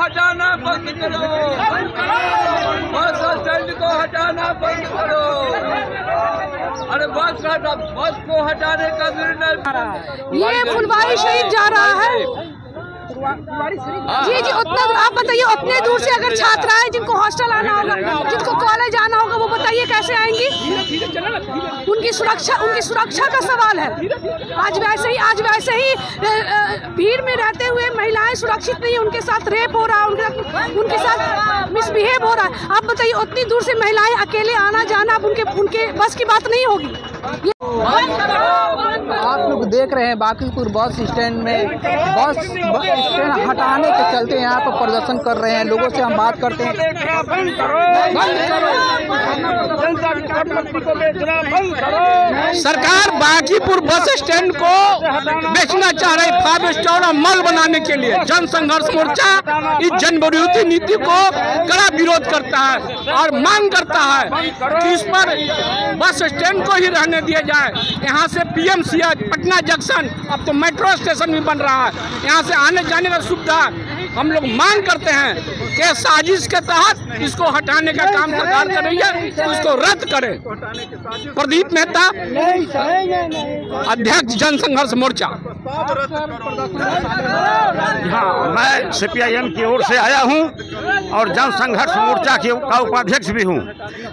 हटाना बंद करो, बस स्टैंड को हटाना बंद करो। अरे बस को हटाने का निर्णय। ये फुलवारी शरीफ जा रहा है। जी जी, उतना आप बताइए, उतने दूर से अगर छात्रा है जिनको हॉस्टल आना होगा, जिनको कॉलेज आना होगा, वो बताइए कैसे आएंगी? उनकी सुरक्षा का सवाल है। आज वैसे ही भीड़ में रहते हुए महिलाएं सुरक्षित नहीं है, उनके साथ रेप हो रहा है, उनके साथ मिसबिहेव हो रहा है। आप बताइए, उतनी दूर से महिलाएं अकेले आना जाना अब उनके बस की बात नहीं होगी। आप लोग देख रहे हैं बांकीपुर बस स्टैंड में बस स्टैंड हटाने के चलते यहाँ पर प्रदर्शन कर रहे हैं। लोगों से हम बात करते हैं। सरकार बांकीपुर बस स्टैंड को बेचना चाह रही 5 स्टार मॉल बनाने के लिए। जन संघर्ष मोर्चा इस जन विरोधी नीति को कड़ा विरोध करता है और मांग करता है कि इस पर बस स्टैंड को ही रहने दिया जाए। यहाँ से पीएमसीएच पटना जंक्शन, अब तो मेट्रो स्टेशन भी बन रहा है, यहाँ से आने जाने का सुविधा हम लोग मांग करते हैं कि साजिश के तहत इसको हटाने का काम सरकार कर रही है, उसको रद्द करें। प्रदीप मेहता, अध्यक्ष जन संघर्ष मोर्चा। हाँ, मैं सीपीआईएम की ओर से आया हूँ और जन संघर्ष मोर्चा का उपाध्यक्ष भी हूँ।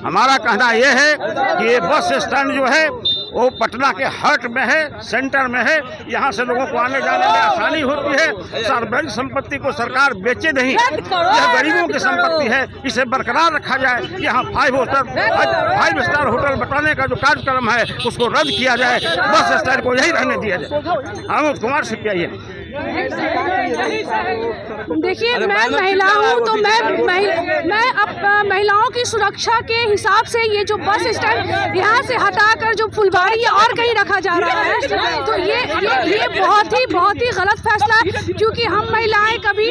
हमारा कहना यह है कि ये बस स्टैंड जो है वो पटना के हार्ट में है, सेंटर में है। यहाँ से लोगों को आने जाने में आसानी होती है। सार्वजनिक संपत्ति को सरकार बेचे नहीं, यह गरीबों की संपत्ति है, इसे बरकरार रखा जाए। यहाँ 5 स्टार होटल बनाने का जो कार्यक्रम है उसको रद्द किया जाए, बस स्टैंड को यही रहने दिया जाए। अमित कुमार सीपीआईएम। देखिए, मैं महिला हूँ तो मैं अब महिलाओं की सुरक्षा के हिसाब से ये जो बस स्टैंड यहाँ से हटाकर जो फुलवारी और कहीं रखा जा रहा है, तो ये बहुत ही गलत फैसला है। क्योंकि हम महिलाएं कभी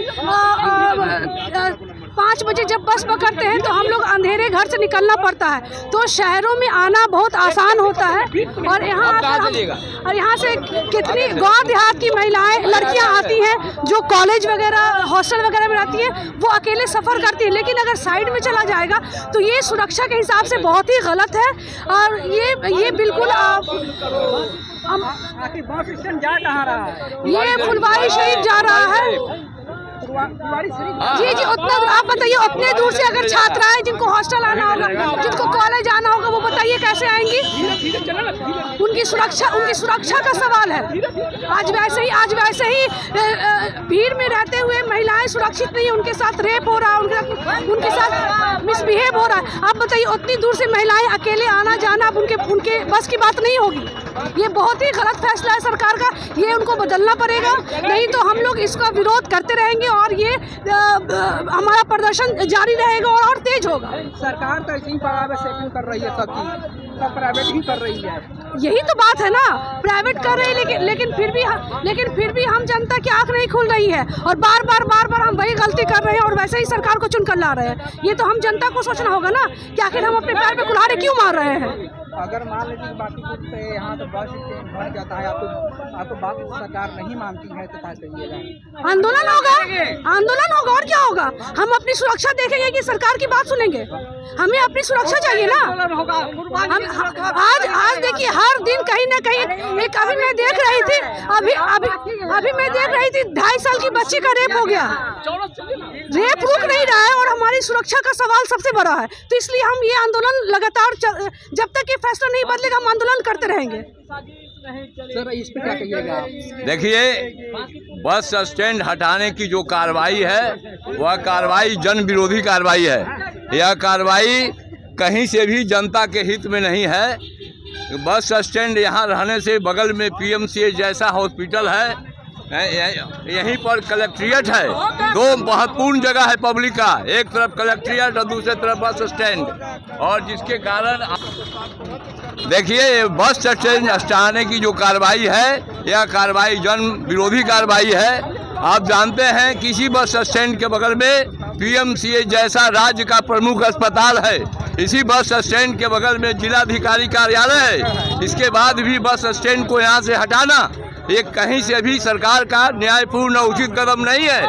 5 बजे जब बस पकड़ते हैं तो हम लोग अंधेरे घर से निकलना पड़ता है, तो शहरों में आना बहुत आसान होता है। और यहाँ से कितनी गाँव देहात की महिलाएं, लड़कियां आती हैं जो कॉलेज वगैरह हॉस्टल वगैरह में रहती हैं, वो अकेले सफ़र करती हैं। लेकिन अगर साइड में चला जाएगा तो ये सुरक्षा के हिसाब से बहुत ही गलत है। और ये बिल्कुल बस स्टैंड जा कहाँ रहा है? ये फुलवारी शरीफ जा रहा है। जी जी, उतना आप बताइए, उतने दूर से अगर छात्रा है जिनको हॉस्टल आना होगा, जिनको कॉलेज आना होगा, वो बताइए कैसे आएंगी? उनकी सुरक्षा का सवाल है। आज वैसे ही भीड़ में रहते हुए महिलाएं सुरक्षित नहीं है, उनके साथ रेप हो रहा है, उनके साथ मिसबिहेव हो रहा है। आप बताइए, उतनी दूर से महिलाएं अकेले आना जाना अब उनके बस की बात नहीं होगी। ये बहुत ही गलत फैसला है सरकार का, ये उनको बदलना पड़ेगा, नहीं तो हम लोग इसका विरोध करते रहेंगे और ये हमारा प्रदर्शन जारी रहेगा और तेज होगा। सरकार तो ऐसे ही प्राइवेट कर रही है, सब प्राइवेट ही कर रही है। यही तो बात है ना, प्राइवेट कर रही है, लेकिन फिर भी हम जनता की आंख नहीं खुल रही है और बार बार हम वही गलती कर रहे हैं और वैसे ही सरकार को चुनकर ला रहे हैं। ये तो हम जनता को सोचना होगा ना कि आखिर हम अपने पैर पे कुल्हाड़ी क्यों मार रहे हैं। अगर मान लीजिए बांकीपुर से यहाँ तो बस स्टैंड बन जाता है, आपको बात सरकार नहीं मानती है तो क्या करिएगा? आंदोलन होगा और क्या होगा? हम अपनी सुरक्षा देखेंगे कि सरकार की बात सुनेंगे? हमें अपनी सुरक्षा चाहिए ना। हम आज देखिए, हर दिन कहीं ना कहीं एक अभी मैं देख रही थी 2.5 साल की बच्ची का रेप हो गया। रेप रुक नहीं रहा है और हमारी सुरक्षा का सवाल सबसे बड़ा है। तो इसलिए हम ये आंदोलन लगातार, जब तक ये फैसला नहीं बदलेगा, हम आंदोलन करते रहेंगे। सर, इस पे क्या कहिएगा? देखिए, बस स्टैंड हटाने की जो कार्रवाई है वह कार्रवाई जन विरोधी कार्रवाई है। यह कार्रवाई कहीं से भी जनता के हित में नहीं है। बस स्टैंड यहाँ रहने से बगल में पीएमसीएच जैसा हॉस्पिटल है, यहीं पर कलेक्ट्रेट है। 2 महत्वपूर्ण जगह है पब्लिक का, एक तरफ कलेक्ट्रेट और दूसरे तरफ बस स्टैंड, और जिसके कारण देखिए बस स्टैंड हटाने की जो कार्रवाई है यह कार्रवाई जन विरोधी कार्रवाई है। आप जानते हैं किसी बस स्टैंड के बगल में पीएमसीएच जैसा राज्य का प्रमुख अस्पताल है, इसी बस स्टैंड के बगल में जिलाधिकारी कार्यालय है। इसके बाद भी बस स्टैंड को यहाँ से हटाना ये कहीं से भी सरकार का न्यायपूर्ण उचित कदम नहीं है।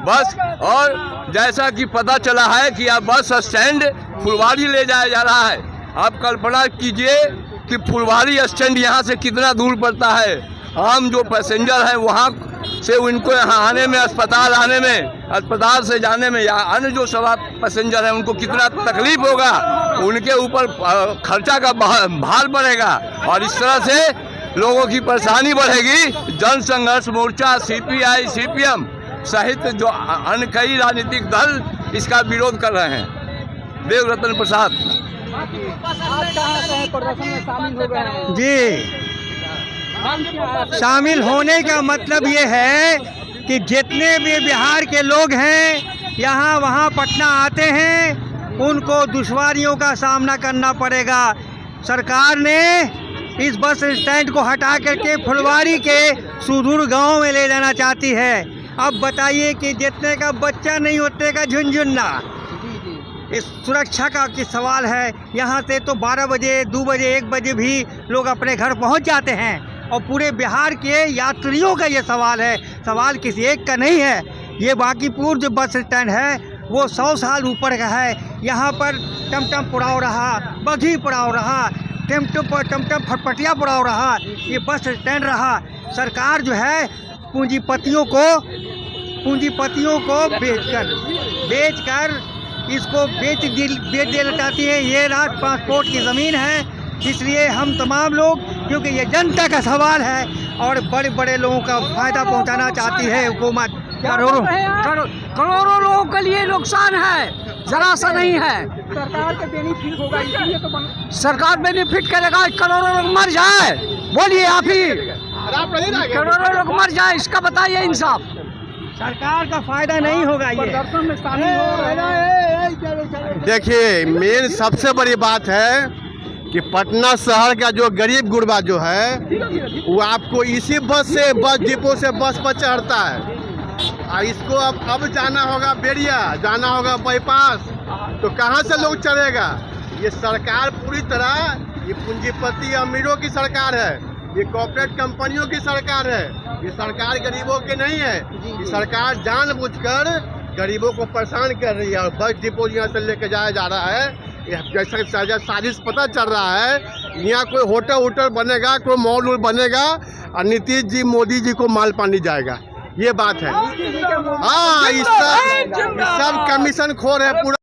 बस और जैसा कि पता चला है कि यह बस स्टैंड फुलवारी ले जाया जा रहा है। आप कल्पना कीजिए कि फुलवारी स्टैंड यहाँ से कितना दूर पड़ता है। आम जो पैसेंजर हैं वहाँ से उनको यहाँ आने में, अस्पताल आने में, अस्पताल से जाने में, या अन्य जो सवार पैसेंजर हैं उनको कितना तकलीफ होगा, उनके ऊपर खर्चा का भार बढ़ेगा और इस तरह से लोगों की परेशानी बढ़ेगी। जन संघर्ष मोर्चा, CPI, CPM सहित जो अन्य कई राजनीतिक दल इसका विरोध कर रहे हैं। देवरतन प्रसाद प्रदर्शन में शामिल हो गए हैं। जी, शामिल होने का मतलब ये है कि जितने भी बिहार के लोग हैं यहाँ वहाँ पटना आते हैं, उनको दुश्वारियों का सामना करना पड़ेगा। सरकार ने इस बस स्टैंड को हटा करके फुलवारी के सुदूर गांव में ले जाना चाहती है। अब बताइए कि जितने का बच्चा नहीं उतने का झुनझुना। इस सुरक्षा का की सवाल है। यहाँ से तो 12 बजे, 2 बजे, 1 बजे भी लोग अपने घर पहुँच जाते हैं और पूरे बिहार के यात्रियों का ये सवाल है, सवाल किसी एक का नहीं है। ये बांकीपुर जो बस स्टैंड है वो 100 साल ऊपर का है। यहाँ पर टमटम पुड़ाव रहा, बघी पुड़ाव रहा, टमटम फटपटिया पुड़ाव रहा, ये बस स्टैंड रहा। सरकार जो है पूंजीपतियों को बेचकर इसको बेच दे लटाती है। ये रात पासपोर्ट की ज़मीन है, इसलिए हम तमाम लोग, क्योंकि ये जनता का सवाल है और बड़े बड़े लोगों का फ़ायदा पहुंचाना चाहती है हुकूमत। करोड़ों लोगों के लिए नुकसान है, जरा सा नहीं है। सरकार का बेनिफिट होगा, इसलिए तो सरकार बेनिफिट करेगा। करोड़ों लोग मर जाए, बोलिए आप ही, करोड़ों लोग मर जाए, इसका बताइए इंसाफ। सरकार का फायदा नहीं होगा। ये प्रदर्शन में शामिल हो। देखिए, मेन सबसे बड़ी बात है कि पटना शहर का जो गरीब गुरबा जो है वो आपको इसी बस डिपो से बस पर चढ़ता है। और इसको अब जाना होगा बेरिया, जाना होगा बाईपास, तो कहाँ से लोग चढ़ेगा? ये सरकार पूरी तरह ये पूंजीपति अमीरों की सरकार है, ये कॉर्पोरेट कंपनियों की सरकार है। ये सरकार गरीबों की नहीं है। ये सरकार जानबूझकर गरीबों को परेशान कर रही है और बस डिपो यहाँ से लेके जाया जा रहा है। जैसा साजिश पता चल रहा है, यहाँ कोई होटल बनेगा, कोई मॉल बनेगा और नीतीश जी, मोदी जी को माल पानी जाएगा। ये बात है। हाँ, इस सब कमीशन खोर है पूरा।